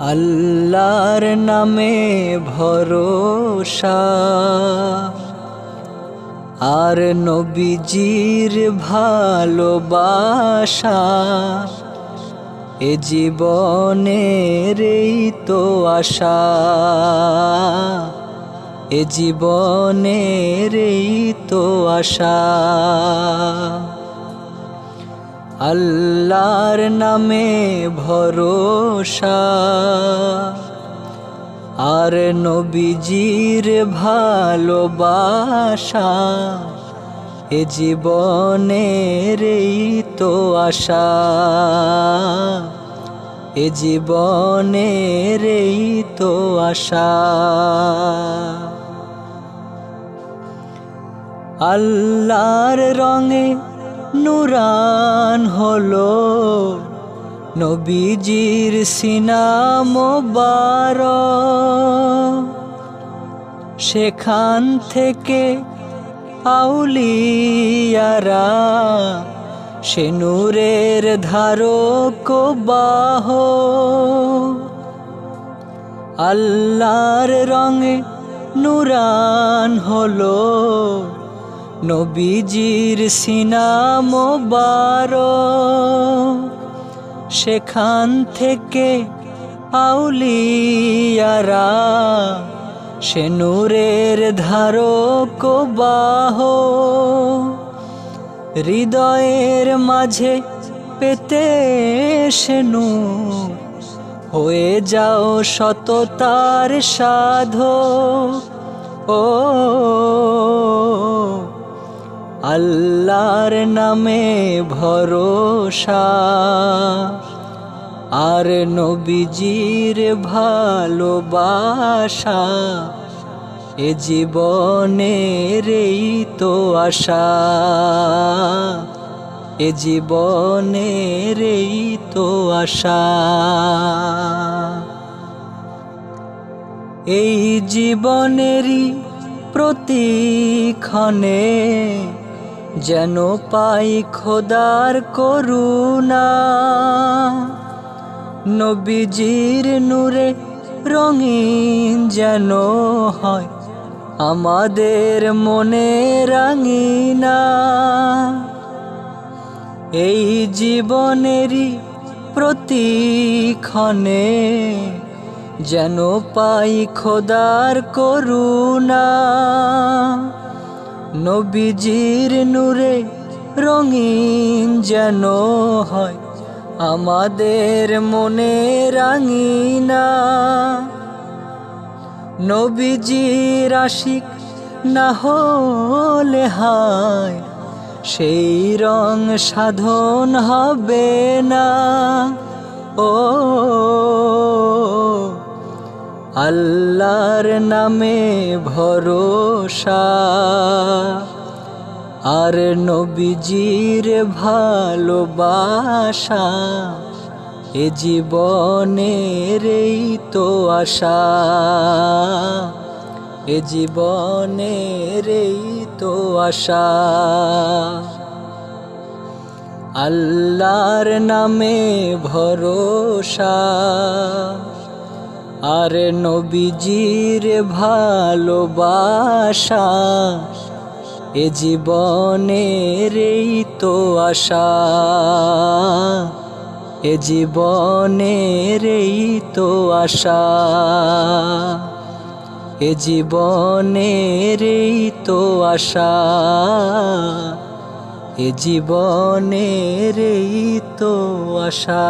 আল্লাহর নামে ভরসা আর নবীজির ভালোবাসা, এ জীবনের এই তো আশা, এ জীবনের এই তো আশা। আল্লাহর নামে ভরসা আর নবীজির ভালোবাসা, এ জীবনের এই তো আশা, এ জীবনের এই তো আশা। আল্লাহর রঙে নুরান হলো নবীজির সিনা মোবারক, সেখান থেকে আউলিয়ারা সে নূরের ধারক বাহক। আল্লাহর রঙে নুরান হলো নবীজির সিনা মোবারক, সেখান থেকে আউলিয়ারা সে নূরের ধারক বাহক। হৃদয়ের মাঝে পেতে সে নূর হয়ে যাও সততার সাধক। ও আল্লাহর নামে ভরসা আর নবীজির ভালোবাসা, এ জীবনের এই তো আশা, এ জীবনের এই তো আশা। এই জীবনেরই প্রতিক্ষণে যেন পাই খোদার করুণা, নবীজির নূরে রঙিন যেন হয় আমাদের মনে রাঙিনা। এই জীবনেরই প্রতিক্ষণে যেন পাই খোদার করুণা, নবীজির নূরে রঙিন যেন হয় আমাদের মনে রাঙিনা। নবীজির আশিক না হলে হায় সেই রং সাধন হবে না। ও আল্লাহর নামে ভরসা আর নবীজির ভালোবাসা, এ জীবনের এই তো আশা, এ জীবনের এই তো আশা। আল্লাহর নামে ভরসা আর নবীজির ভালোবাসা, এ জীবনের এই তো আশা, এ জীবনের এই তো আশা, এ জীবনের এই তো আশা, এ জীবনের এই তো আশা।